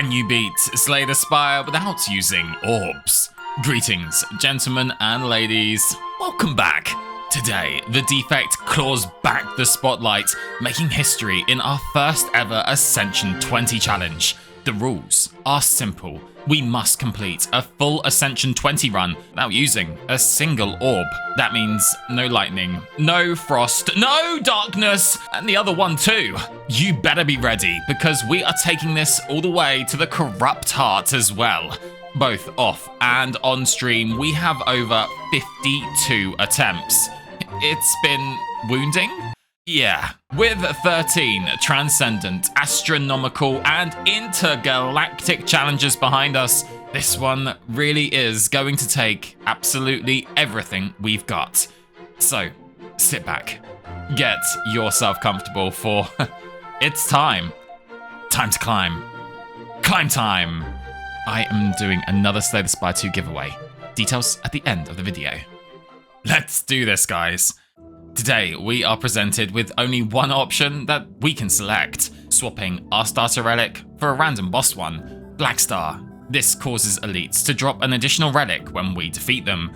Can you beat Slay the Spire without using orbs? Greetings, gentlemen and ladies. Welcome back. Today, the Defect claws back the spotlight, making history in our first ever Ascension 20 challenge. The rules are simple. We must complete a full Ascension 20 run without using a single orb. That means no lightning, no frost, no darkness, and the other one too. You better be ready, because we are taking this all the way to the Corrupt Heart as well. Both off and on stream, we have over 52 attempts. It's been wounding? Yeah. With 13 transcendent, astronomical, and intergalactic challenges behind us, this one really is going to take absolutely everything we've got. So, sit back, get yourself comfortable for it's time. Time to climb. Climb time! I am doing another Slay the Spire 2 giveaway. Details at the end of the video. Let's do this, guys. Today, we are presented with only one option that we can select, swapping our starter relic for a random boss one, Black Star. This causes elites to drop an additional relic when we defeat them.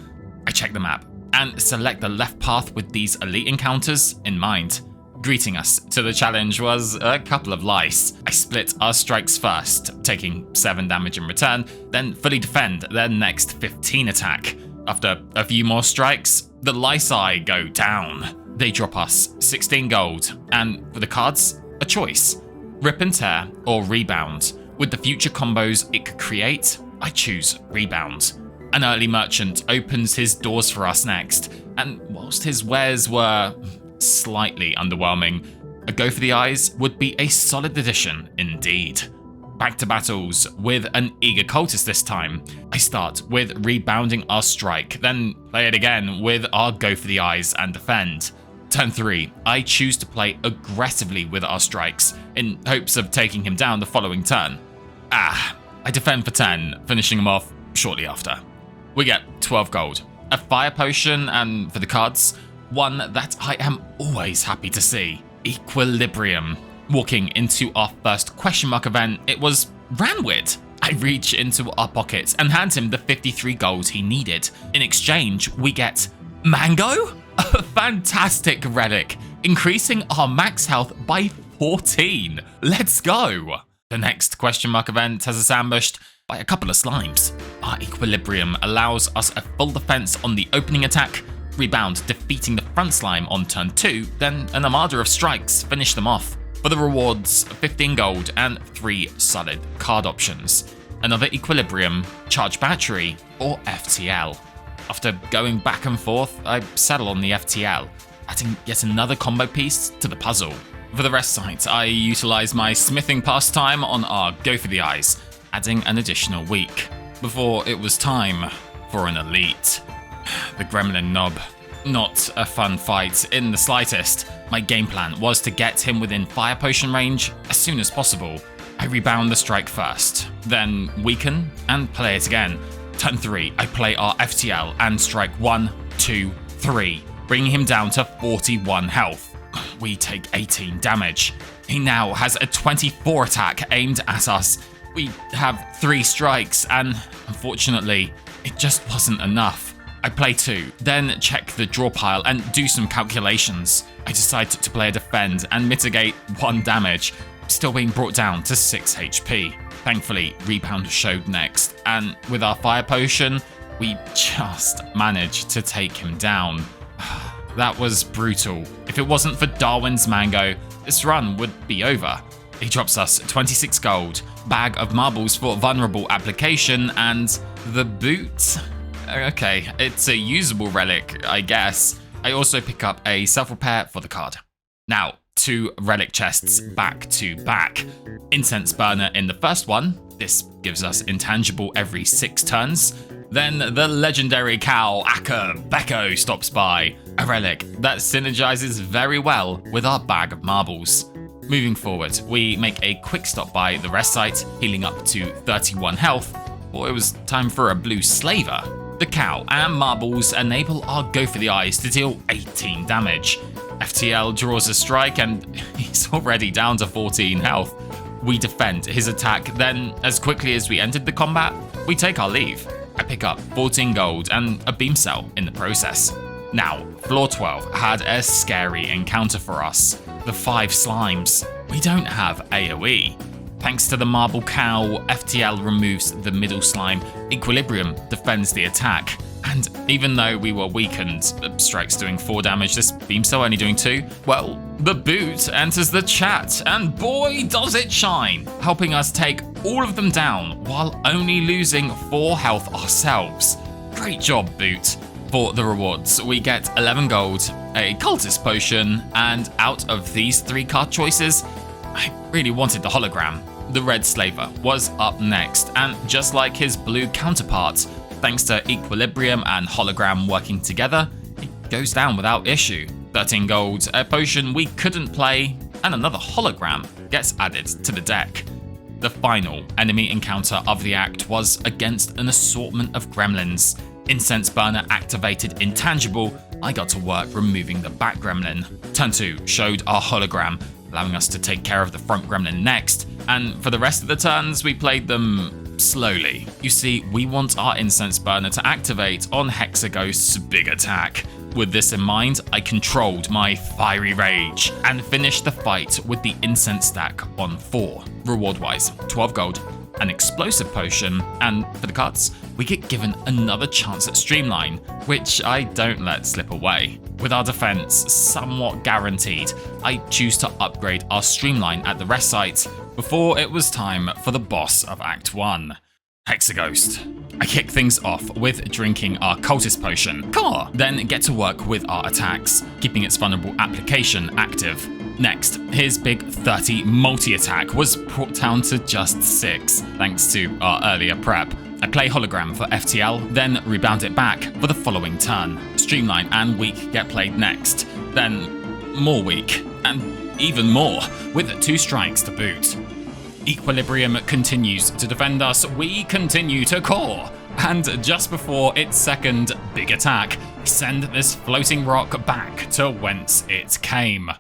I check the map and select the left path with these elite encounters in mind. Greeting us to the challenge was a couple of lice. I split our strikes first, taking 7 damage in return, then fully defend their next 15 attack. After a few more strikes, the lice eye go down. They drop us 16 gold, and for the cards, a choice. Rip and Tear or Rebound. With the future combos it could create, I choose Rebound. An early merchant opens his doors for us next, and whilst his wares were slightly underwhelming, a Go for the Eyes would be a solid addition indeed. Back to battles with an eager cultist this time. I start with rebounding our strike, then play it again with our Go for the Eyes and defend. Turn 3, I choose to play aggressively with our strikes in hopes of taking him down the following turn. I defend for 10, finishing him off shortly after. We get 12 gold, a fire potion, and for the cards, one that I am always happy to see, Equilibrium. Walking into our first question mark event, it was Ranwid. I reach into our pockets and hand him the 53 gold he needed. In exchange, we get Mango? A fantastic relic, increasing our max health by 14. Let's go! The next question mark event has us ambushed by a couple of slimes. Our Equilibrium allows us a full defense on the opening attack, Rebound defeating the front slime on turn 2, then an armada of strikes finish them off. For the rewards, 15 gold and 3 solid card options. Another Equilibrium, Charge Battery, or FTL. After going back and forth, I settle on the FTL, adding yet another combo piece to the puzzle. For the rest site, I utilise my smithing pastime on our Go for the Eyes, adding an additional week, before it was time for an elite. The Gremlin Knob. Not a fun fight in the slightest. My game plan was to get him within fire potion range as soon as possible. I rebound the strike first, then weaken and play it again. Turn 3, I play our FTL and strike 1, 2, 3, bringing him down to 41 health. We take 18 damage. He now has a 24 attack aimed at us. We have 3 strikes and, unfortunately, it just wasn't enough. I play 2, then check the draw pile and do some calculations. I decide to play a defend and mitigate 1 damage, still being brought down to 6 HP. Thankfully, Rebound showed next, and with our fire potion, we just managed to take him down. That was brutal. If it wasn't for Darwin's Mango, this run would be over. He drops us 26 gold, bag of marbles for vulnerable application, and the boot? Okay, it's a usable relic, I guess. I also pick up a self-repair for the card. Now, 2 relic chests back to back. Incense burner in the first one. This gives us intangible every 6 turns. Then the legendary cow Akka Becco stops by. A relic that synergizes very well with our bag of marbles. Moving forward, we make a quick stop by the rest site, healing up to 31 health, or it was time for a blue slaver. The cow and marbles enable our Go for the Eyes to deal 18 damage. FTL draws a strike and he's already down to 14 health. We defend his attack, then as quickly as we entered the combat, we take our leave. I pick up 14 gold and a beam cell in the process. Now, floor 12 had a scary encounter for us. The 5 slimes. We don't have AoE. Thanks to the marble cow, FTL removes the middle slime, Equilibrium defends the attack. And even though we were weakened, strikes doing 4 damage, this beam cell only doing 2, well, the boot enters the chat, and boy does it shine, helping us take all of them down while only losing 4 health ourselves. Great job, boot. For the rewards, we get 11 gold, a cultist potion, and out of these 3 card choices, I really wanted the hologram. The red slaver was up next, and just like his blue counterpart, thanks to Equilibrium and Hologram working together, it goes down without issue. 13 gold, a potion we couldn't play, and another hologram gets added to the deck. The final enemy encounter of the act was against an assortment of gremlins. Incense burner activated intangible, I got to work removing the back gremlin. Turn 2 showed our hologram, allowing us to take care of the front gremlin next, and for the rest of the turns we played them slowly. You see, we want our incense burner to activate on Hexaghost's big attack. With this in mind, I controlled my fiery rage and finished the fight with the incense stack on 4. Reward-wise, 12 gold, an explosive potion, and for the cards, we get given another chance at Streamline, which I don't let slip away. With our defense somewhat guaranteed, I choose to upgrade our Streamline at the rest site before it was time for the boss of Act 1, Hexaghost. I kick things off with drinking our cultist potion, then get to work with our attacks, keeping its vulnerable application active. Next, his big 30 multi-attack was brought down to just 6, thanks to our earlier prep. I play hologram for FTL, then rebound it back for the following turn. Streamline and weak get played next, then more weak, and even more, with 2 strikes to boot. Equilibrium continues to defend us, we continue to core, and just before its second big attack, send this floating rock back to whence it came.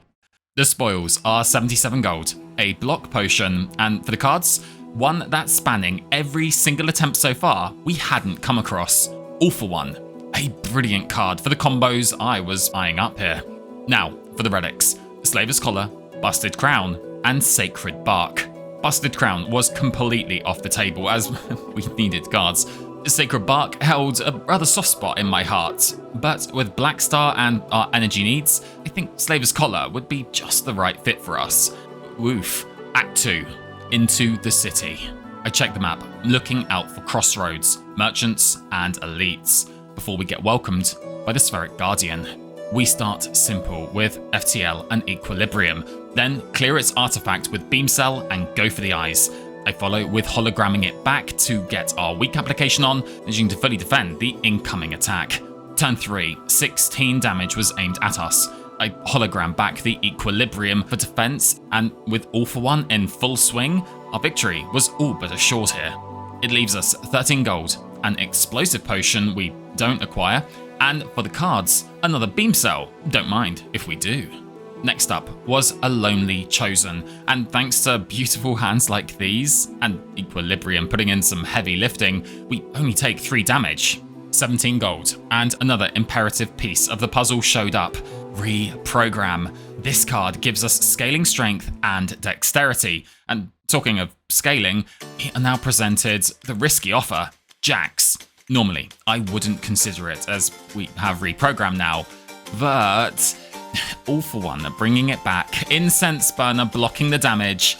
The spoils are 77 gold, a block potion, and for the cards, one that's spanning every single attempt so far we hadn't come across. All for one. A brilliant card for the combos I was eyeing up here. Now, for the relics, Slaver's Collar, Busted Crown, and Sacred Bark. Busted Crown was completely off the table as we needed cards. Sacred Bark held a rather soft spot in my heart, but with Black Star and our energy needs, I think Slaver's Collar would be just the right fit for us. Woof. Act 2. Into the city. I check the map, looking out for crossroads, merchants, and elites, before we get welcomed by the Spheric Guardian. We start simple with FTL and Equilibrium, then clear its artifact with Beam Cell and go for the eyes. I follow with hologramming it back to get our weak application on, managing to fully defend the incoming attack. Turn 3, 16 damage was aimed at us. I hologram back the Equilibrium for defense, and with All for One in full swing, our victory was all but assured here. It leaves us 13 gold, an explosive potion we don't acquire, and for the cards, another beam cell, don't mind if we do. Next up was a Lonely Chosen, and thanks to beautiful hands like these, and Equilibrium putting in some heavy lifting, we only take 3 damage. 17 gold, and another imperative piece of the puzzle showed up. Reprogram. This card gives us scaling strength and dexterity, and talking of scaling, we are now presented the risky offer, Jax. Normally, I wouldn't consider it as we have Reprogram now, but All for One bringing it back, Incense Burner blocking the damage.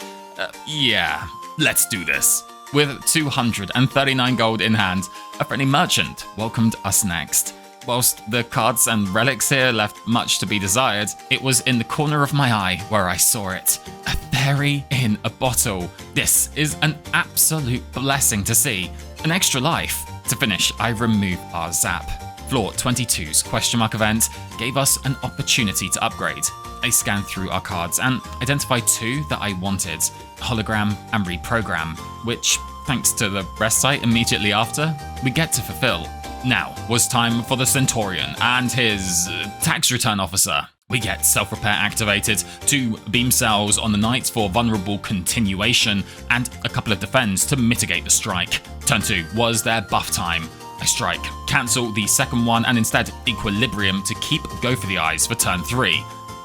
Yeah, let's do this. With 239 gold in hand, a friendly merchant welcomed us next. Whilst the cards and relics here left much to be desired, it was in the corner of my eye where I saw it. A fairy in a bottle. This is an absolute blessing to see. An extra life. To finish, I remove our zap. Floor 22's question mark event gave us an opportunity to upgrade. I scanned through our cards and identified 2 that I wanted, Hologram and Reprogram, which, thanks to the rest site immediately after, we get to fulfill. Now was time for the Centaurian and his tax return officer. We get self-repair activated, 2 beam cells on the knight for vulnerable continuation, and a couple of defends to mitigate the strike. Turn 2 was their buff time. I strike, cancel the second one, and instead Equilibrium to keep Go for the Eyes for turn 3.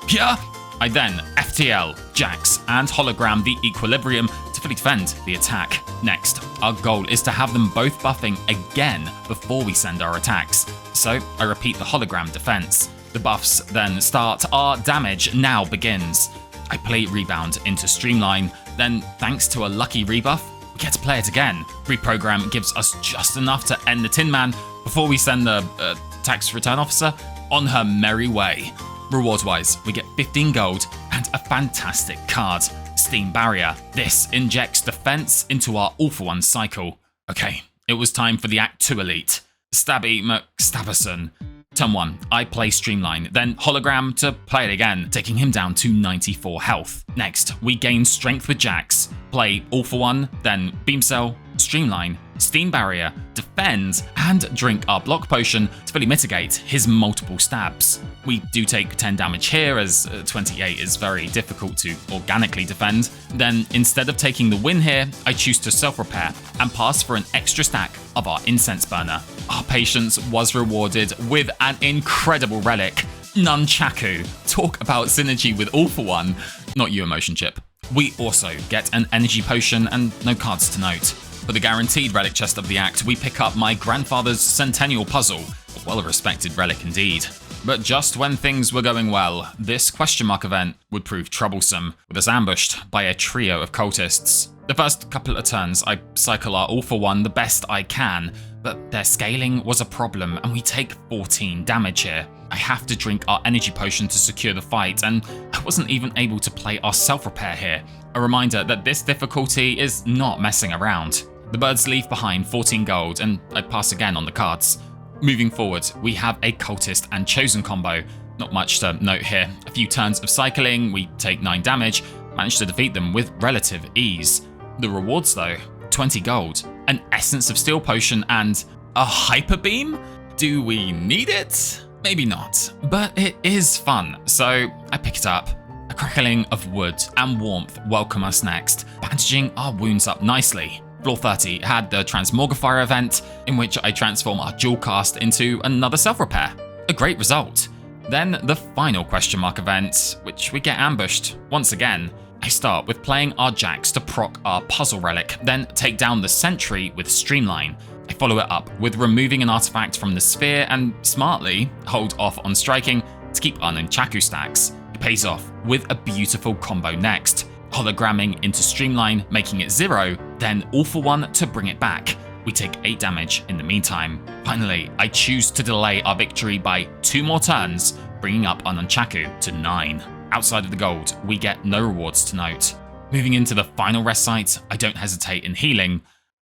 Yeah! I then FTL, Jax, and Hologram the Equilibrium to fully defend the attack. Next, our goal is to have them both buffing again before we send our attacks. So I repeat the Hologram defense. The buffs then start, our damage now begins. I play Rebound into Streamline, then thanks to a lucky rebuff, we get to play it again. Reprogram gives us just enough to end the Tin Man before we send the tax return officer on her merry way. Rewards-wise, we get 15 gold and a fantastic card, Steam Barrier. This injects defense into our all-for-one cycle. Okay, it was time for the Act 2 elite. Stabby McStabberson. Turn 1, I play Streamline, then Hologram to play it again, taking him down to 94 health. Next, we gain Strength with Jax, play All for One, then Beam Cell, Streamline, Steam Barrier, defend, and drink our Block Potion to fully mitigate his multiple stabs. We do take 10 damage here, as 28 is very difficult to organically defend. Then, instead of taking the win here, I choose to self-repair and pass for an extra stack of our Incense Burner. Our patience was rewarded with an incredible relic, Nunchaku. Talk about synergy with All for One. Not you, Emotion Chip. We also get an Energy Potion and no cards to note. For the guaranteed relic chest of the act, we pick up my grandfather's Centennial Puzzle, a well-respected relic indeed. But just when things were going well, this question mark event would prove troublesome, with us ambushed by a trio of cultists. The first couple of turns, I cycle our All for One the best I can, but their scaling was a problem and we take 14 damage here. I have to drink our energy potion to secure the fight, and I wasn't even able to play our self-repair here. A reminder that this difficulty is not messing around. The birds leave behind 14 gold, and I pass again on the cards. Moving forward, we have a cultist and chosen combo. Not much to note here. A few turns of cycling, we take 9 damage, manage to defeat them with relative ease. The rewards though, 20 gold, an Essence of Steel potion, and a Hyper Beam? Do we need it? Maybe not, but it is fun, so I pick it up. A crackling of wood and warmth welcome us next, bandaging our wounds up nicely. Floor 30 had the Transmogrifier event, in which I transform our dual cast into another self-repair. A great result. Then the final question mark event, which we get ambushed once again. I start with playing our Jax to proc our puzzle relic, then take down the sentry with Streamline. I follow it up with removing an artifact from the sphere and smartly hold off on striking to keep our Nunchaku stacks. It pays off with a beautiful combo next. Hologramming into Streamline, making it 0, then All for One to bring it back. We take 8 damage in the meantime. Finally, I choose to delay our victory by 2 more turns, bringing up our Nunchaku to 9. Outside of the gold, we get no rewards to note. Moving into the final rest site, I don't hesitate in healing,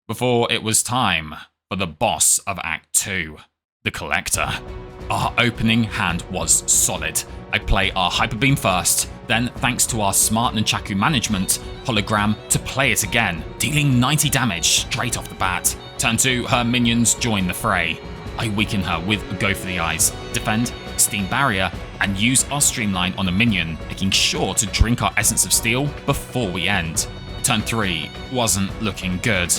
before it was time for the boss of Act 2, the Collector. Our opening hand was solid. I play our Hyper Beam first, then thanks to our smart Nunchaku management, Hologram to play it again, dealing 90 damage straight off the bat. Turn 2, her minions join the fray. I weaken her with Go for the Eyes, defend, Steam Barrier, and use our Streamline on a minion, making sure to drink our Essence of Steel before we end. Turn 3 wasn't looking good.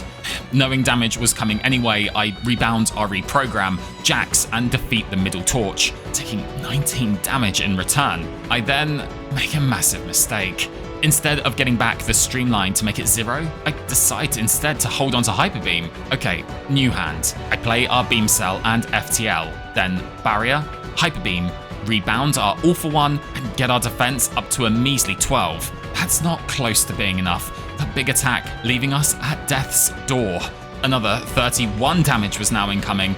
Knowing damage was coming anyway, I rebound our Reprogram, Jax, and defeat the middle torch, taking 19 damage in return. I then make a massive mistake. Instead of getting back the Streamline to make it 0, I decide instead to hold on to Hyper Beam. Okay, new hand. I play our Beam Cell and FTL, then Barrier, Hyper Beam, rebound our All for One, and get our defense up to a measly 12. That's not close to being enough. The big attack leaving us at death's door. Another 31 damage was now incoming.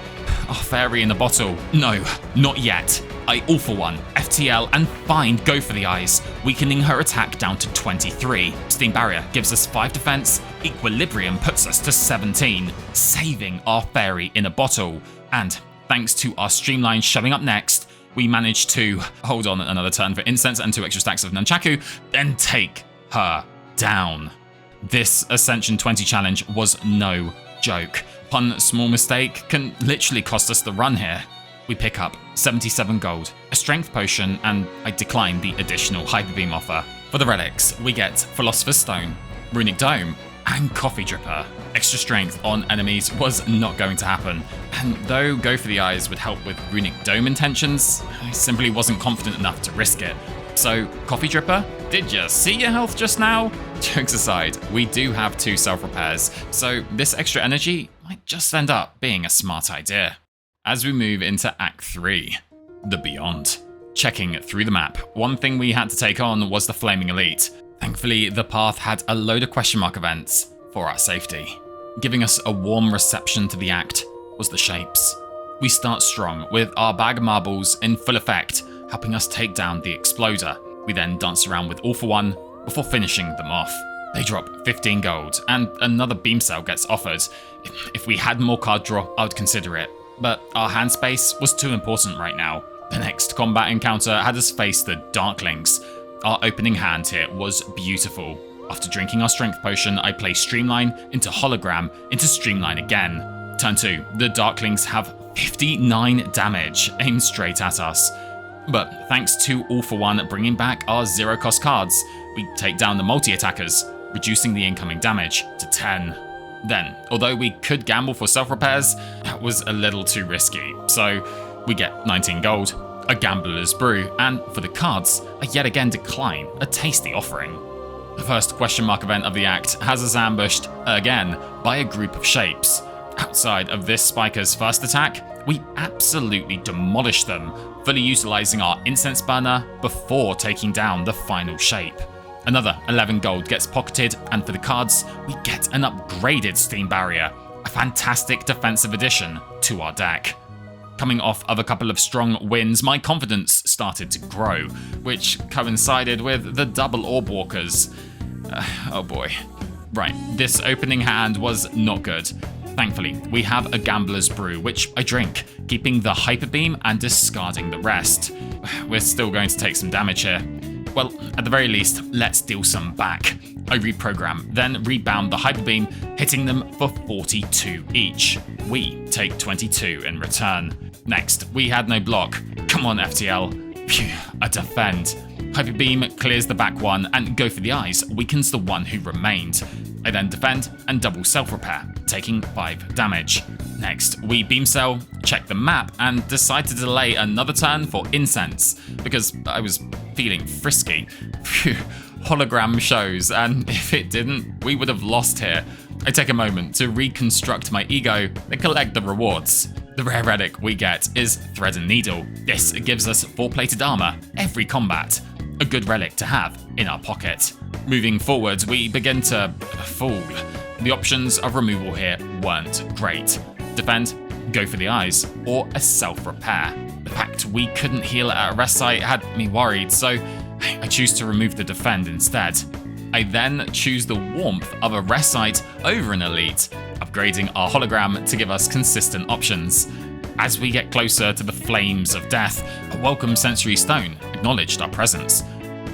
Our fairy in a bottle. No, not yet. I All for One, FTL, and find Go for the Eyes, weakening her attack down to 23. Steam Barrier gives us 5 defense. Equilibrium puts us to 17, saving our fairy in a bottle. And thanks to our Streamline showing up next, we manage to hold on another turn for Incense and 2 extra stacks of Nunchaku, then take her down. This Ascension 20 challenge was no joke. One small mistake can literally cost us the run here. We pick up 77 gold, a strength potion, and I decline the additional Hyper Beam offer. For the relics, we get Philosopher's Stone, Runic Dome, and Coffee Dripper. Extra strength on enemies was not going to happen, and though Go for the Eyes would help with Runic Dome intentions, I simply wasn't confident enough to risk it. So, Coffee Dripper, did you see your health just now? Jokes aside, we do have 2 self-repairs, so this extra energy might just end up being a smart idea. As we move into Act 3, the Beyond. Checking through the map, one thing we had to take on was the Flaming Elite. Thankfully, the path had a load of question mark events for our safety. Giving us a warm reception to the act was the shapes. We start strong with our bag of marbles in full effect, helping us take down the exploder. We then dance around with All for One before finishing them off. They drop 15 gold, and another beam cell gets offered. If we had more card draw, I would consider it, but our hand space was too important right now. The next combat encounter had us face the Darklings. Our opening hand here was beautiful. After drinking our strength potion, I play Streamline into Hologram into Streamline again. Turn 2, the Darklings have 59 damage aimed straight at us. But thanks to All for One bringing back our 0-cost cards, we take down the multi-attackers, reducing the incoming damage to 10. Then, although we could gamble for self-repairs, that was a little too risky, so we get 19 gold, a Gambler's Brew, and for the cards, I yet again decline a tasty offering. The first question mark event of the act has us ambushed, again, by a group of shapes. Outside of this spiker's first attack, we absolutely demolish them, fully utilising our incense burner before taking down the final shape. Another 11 gold gets pocketed, and for the cards, we get an upgraded Steam Barrier, a fantastic defensive addition to our deck. Coming off of a couple of strong wins, my confidence started to grow, which coincided with the double Orb Walkers. Oh boy. Right, this opening hand was not good. Thankfully, we have a Gambler's Brew, which I drink, keeping the Hyper Beam and discarding the rest. We're still going to take some damage here. Well, at the very least, let's deal some back. I reprogram, then rebound the Hyper Beam, hitting them for 42 each. We take 22 in return. Next, we had no block. Come on, FTL. Phew, a defend. Hyper Beam clears the back one, and Go for the Eyes weakens the one who remained. I then defend and double self-repair, taking 5 damage. Next, we beam cell, check the map, and decide to delay another turn for incense, because I was feeling frisky. Phew, hologram shows, and if it didn't, we would have lost here. I take a moment to reconstruct my ego, then collect the rewards. The rare relic we get is Thread and Needle. This gives us 4-plated armor every combat. A good relic to have in our pocket. Moving forward, we begin to fall. The options of removal here weren't great. Defend, Go for the Eyes, or a self-repair. The fact we couldn't heal at a rest site had me worried, so I choose to remove the defend instead. I then choose the warmth of a rest site over an elite, upgrading our hologram to give us consistent options. As we get closer to the flames of death, a welcome sensory stone acknowledged our presence.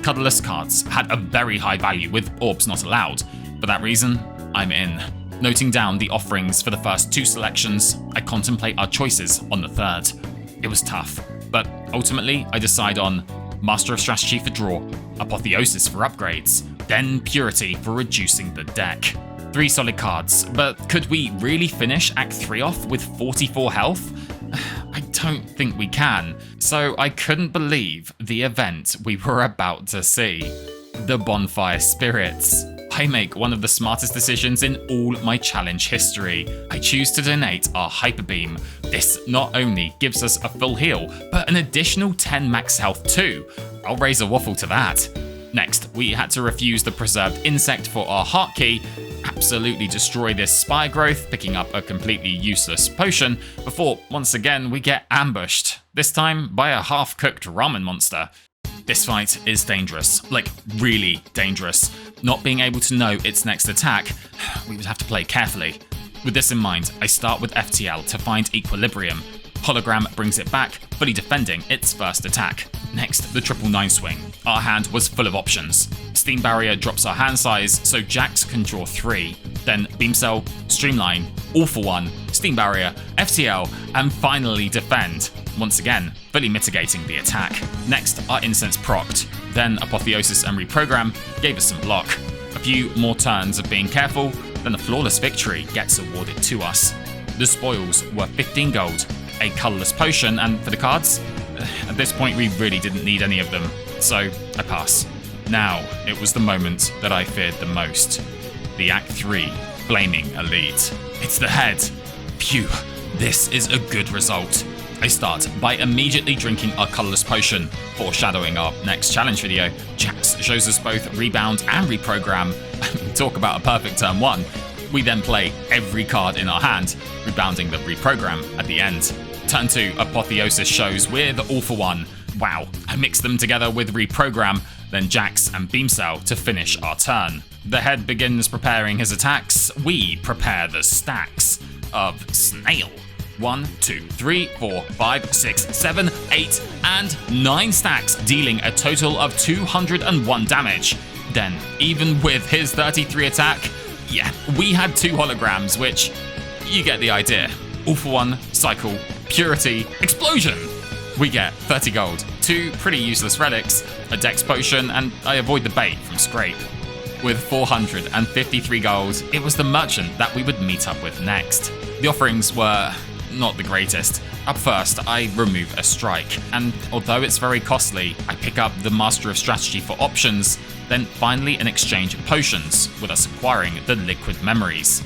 Colorless cards had a very high value with orbs not allowed. For that reason, I'm in. Noting down the offerings for the first 2 selections, I contemplate our choices on the third. It was tough, but ultimately I decide on Master of Strategy for draw, Apotheosis for upgrades, then Purity for reducing the deck. 3 solid cards, but could we really finish Act 3 off with 44 health? I don't think we can, so I couldn't believe the event we were about to see. The Bonfire Spirits. I make one of the smartest decisions in all my challenge history. I choose to donate our Hyper Beam. This not only gives us a full heal, but an additional 10 max health too. I'll raise a waffle to that. Next, we had to refuse the Preserved Insect for our Heart Key, absolutely destroy this Spire growth, picking up a completely useless potion, before once again we get ambushed, this time by a half-cooked ramen monster. This fight is dangerous, like really dangerous. Not being able to know its next attack, we would have to play carefully. With this in mind, I start with FTL to find equilibrium. Hologram brings it back, fully defending its first attack. Next, the 999 swing. Our hand was full of options. Steam Barrier drops our hand size, so Jax can draw 3. Then Beam Cell, Streamline, All for One, Steam Barrier, FTL, and finally Defend. once again, fully mitigating the attack. Next, our Incense procced. Then Apotheosis and Reprogram gave us some block. A few more turns of being careful, then the flawless victory gets awarded to us. The spoils were 15 gold, a colourless potion, and for the cards, at this point we really didn't need any of them, so I pass. Now, it was the moment that I feared the most. The Act 3 Flaming Elite. It's the head. Phew, this is a good result. I start by immediately drinking our colourless potion, foreshadowing our next challenge video. Jax shows us both Rebound and Reprogram. Talk about a perfect turn 1. We then play every card in our hand, rebounding the Reprogram at the end. Turn 2, Apotheosis shows with All for One. Wow, I mix them together with Reprogram, then Jax and Beam Cell to finish our turn. The head begins preparing his attacks. We prepare the stacks of Snail. 1, 2, 3, 4, 5, 6, 7, 8, and 9 stacks, dealing a total of 201 damage. Then, even with his 33 attack, yeah, we had 2 holograms, which, you get the idea. All for One, Cycle, Purity, Explosion! We get 30 gold, 2 pretty useless relics, a dex potion, and I avoid the bait from Scrape. With 453 gold, it was the merchant that we would meet up with next. The offerings were not the greatest. Up first, I remove a strike, and although it's very costly, I pick up the Master of Strategy for options, then finally an exchange of potions, with us acquiring the Liquid Memories.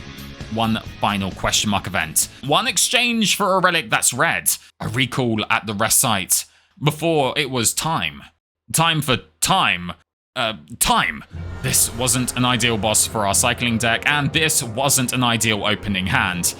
One final question mark event. One exchange for a relic that's red. A recall at the rest site. Before it was time. Time for time. Time. This wasn't an ideal boss for our cycling deck, and this wasn't an ideal opening hand.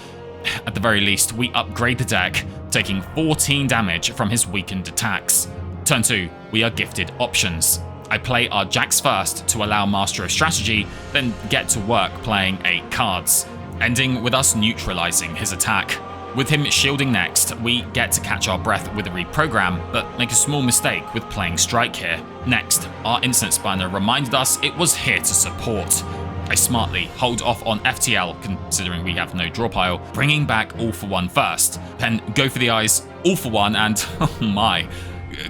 At the very least, we upgrade the deck, taking 14 damage from his weakened attacks. Turn 2, we are gifted options. I play our Jax first to allow Master of Strategy, then get to work playing 8 cards, ending with us neutralizing his attack. With him shielding next, we get to catch our breath with a Reprogram, but make a small mistake with playing Strike here. Next, our Incense Burner reminded us it was here to support. I smartly hold off on FTL, considering we have no draw pile, bringing back All for One first, then go for the eyes, All for One, and oh my,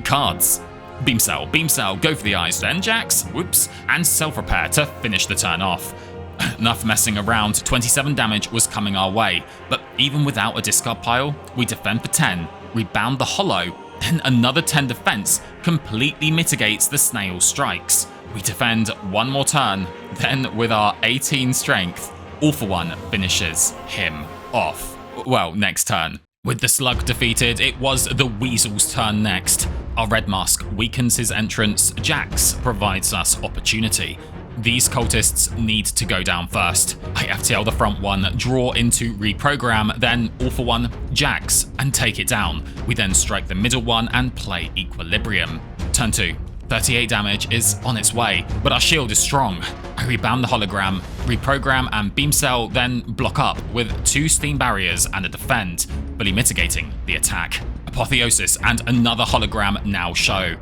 cards. Beam Cell, go for the eyes, then Jax, whoops, and Self-Repair to finish the turn off. Enough messing around, 27 damage was coming our way, but even without a discard pile, we defend for 10, rebound the Hollow, then another 10 defense completely mitigates the Snail strikes. We defend one more turn, then with our 18 strength, All for One finishes him off. Well, next turn. With the Slug defeated, it was the Weasel's turn next. Our Red Mask weakens his entrance, Jax provides us opportunity. These cultists need to go down first. I FTL the front one, draw into Reprogram, then All for One, Jax, and take it down. We then strike the middle one and play Equilibrium. Turn 2. 38 damage is on its way, but our shield is strong. I rebound the hologram, Reprogram and Beam Cell, then block up with 2 steam barriers and a defend, fully mitigating the attack. Apotheosis and another hologram now show.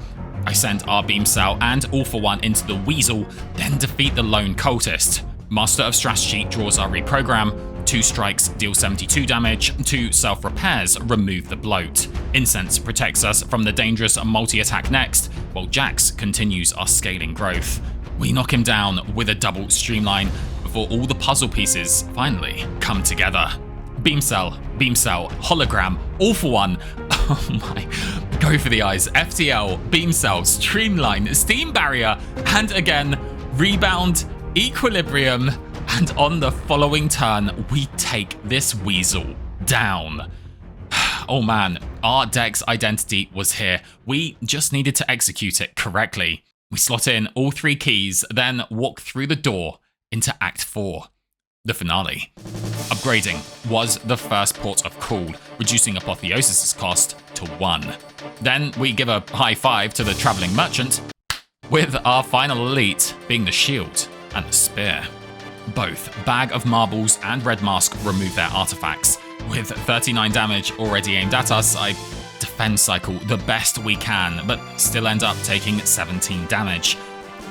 I send our Beam Cell and All for One into the Weasel, then defeat the lone cultist. Master of Strategy draws our Reprogram, 2 strikes deal 72 damage, 2 self-repairs remove the bloat. Incense protects us from the dangerous multi-attack next, while Jax continues our scaling growth. We knock him down with a double streamline before all the puzzle pieces finally come together. Beam Cell, hologram, All for One. Oh my. Go for the eyes. FTL, Beam Cell, streamline, steam barrier, and again, rebound, equilibrium, and on the following turn, we take this Weasel down. Oh man, our deck's identity was here. We just needed to execute it correctly. We slot in all 3 keys, then walk through the door into Act 4. The finale. Upgrading was the first port of call, reducing Apotheosis' cost to 1. Then we give a high 5 to the Traveling Merchant, with our final elite being the Shield and the Spear. Both Bag of Marbles and Red Mask remove their artifacts. With 39 damage already aimed at us, I defend cycle the best we can, but still end up taking 17 damage.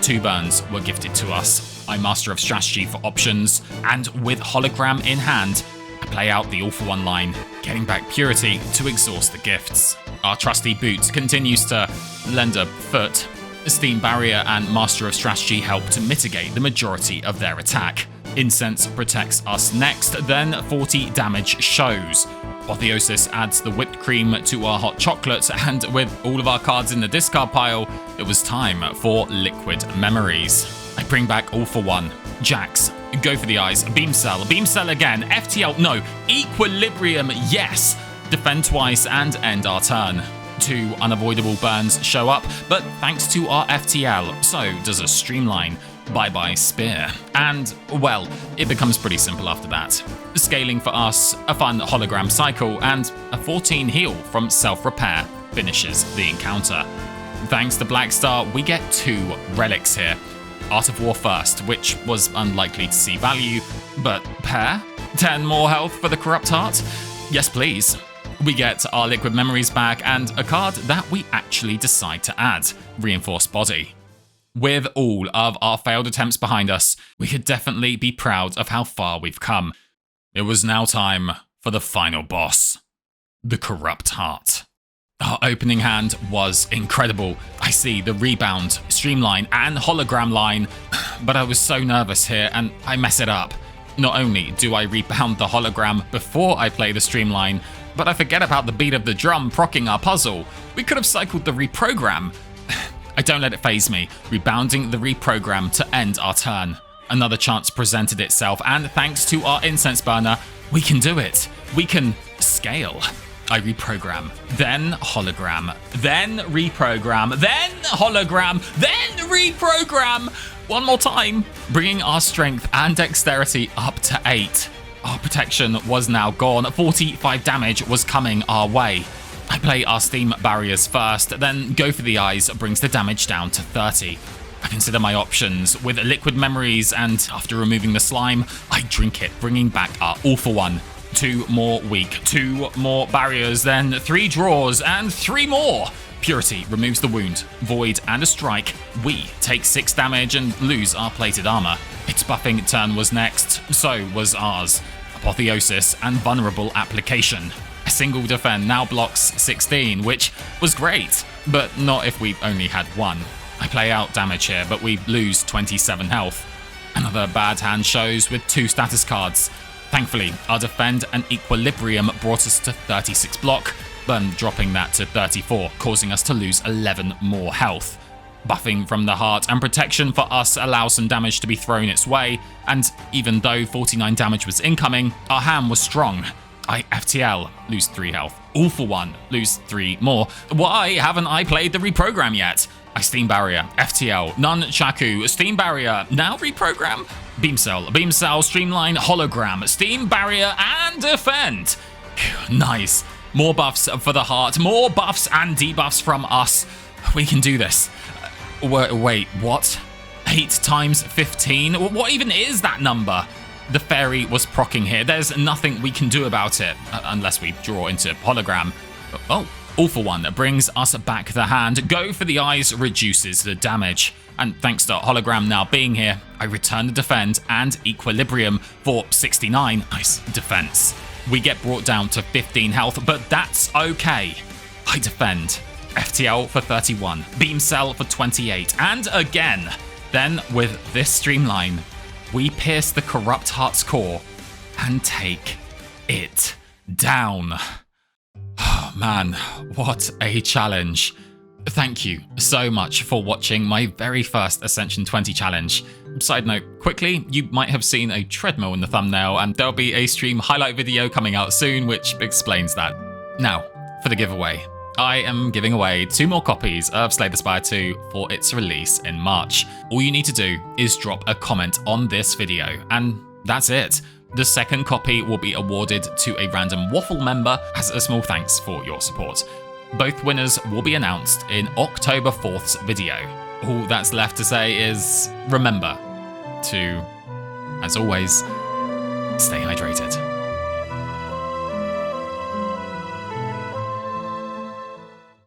2 burns were gifted to us. I Master of Strategy for options, and with Hologram in hand, I play out the All for One line, getting back Purity to exhaust the gifts. Our trusty boot continues to lend a foot. Steam Barrier and Master of Strategy help to mitigate the majority of their attack. Incense protects us next, then 40 damage shows. Apotheosis adds the whipped cream to our hot chocolate, and with all of our cards in the discard pile, it was time for Liquid Memories. I bring back All for One, Jax, go for the eyes, Beam Cell again, FTL, no, Equilibrium, yes, defend twice and end our turn. 2 unavoidable burns show up, but thanks to our FTL, so does a Streamline. Bye-bye Spear. And, well, it becomes pretty simple after that. Scaling for us, a fun hologram cycle, and a 14 heal from self-repair finishes the encounter. Thanks to Black Star, we get 2 relics here. Art of War first, which was unlikely to see value, but pair? 10 more health for the Corrupt Heart? Yes, please. We get our Liquid Memories back and a card that we actually decide to add, Reinforced Body. With all of our failed attempts behind us, we could definitely be proud of how far we've come. It was now time for the final boss, the Corrupt Heart. Our opening hand was incredible. I see the Rebound, Streamline, and Hologram line, but I was so nervous here and I mess it up. Not only do I rebound the Hologram before I play the Streamline, but I forget about the beat of the drum procking our puzzle. We could have cycled the Reprogram. I don't let it faze me, rebounding the Reprogram to end our turn. Another chance presented itself, and thanks to our Incense Burner, we can do it. We can scale. I reprogram, then hologram, then reprogram, then hologram, then reprogram. One more time, bringing our strength and dexterity up to 8. Our protection was now gone. 45 damage was coming our way. I play our Steam Barriers first, then Go for the Eyes brings the damage down to 30. I consider my options with Liquid Memories, and after removing the slime, I drink it, bringing back our All for One. 2 more weak, 2 more barriers, then 3 draws, and 3 more! Purity removes the wound, Void and a strike. We take 6 damage and lose our plated armor. Its buffing turn was next, so was ours. Apotheosis and Vulnerable Application. A single defend now blocks 16, which was great, but not if we only had 1. I play out damage here, but we lose 27 health. Another bad hand shows with 2 status cards. Thankfully, our defend and equilibrium brought us to 36 block, then dropping that to 34, causing us to lose 11 more health. Buffing from the heart and protection for us allows some damage to be thrown its way, and even though 49 damage was incoming, our hand was strong. I FTL, lose 3 health. All for One, lose 3 more. Why haven't I played the Reprogram yet? I Steam Barrier, FTL, Nunchaku, Steam Barrier, now Reprogram? Beam Cell, Streamline, Hologram, Steam Barrier, and Defend. Phew, nice. More buffs for the heart, more buffs and debuffs from us. We can do this. Wait, what? 8 times 15? What even is that number? The fairy was proccing here. There's nothing we can do about it, unless we draw into hologram. Oh, All for One brings us back the hand. Go for the Eyes reduces the damage. And thanks to hologram now being here, I return the defend and equilibrium for 69. Nice defense. We get brought down to 15 health, but that's okay. I defend. FTL for 31. Beam Cell for 28. And again. Then with this Streamline, we pierce the Corrupt Heart's core and take it down. Oh man, what a challenge. Thank you so much for watching my very first Ascension 20 challenge. Side note, quickly, you might have seen a treadmill in the thumbnail, and there'll be a stream highlight video coming out soon which explains that. Now, for the giveaway. I am giving away 2 more copies of Slay the Spire 2 for its release in March. All you need to do is drop a comment on this video, and that's it. The second copy will be awarded to a random Waffle member as a small thanks for your support. Both winners will be announced in October 4th's video. All that's left to say is remember to, as always, stay hydrated.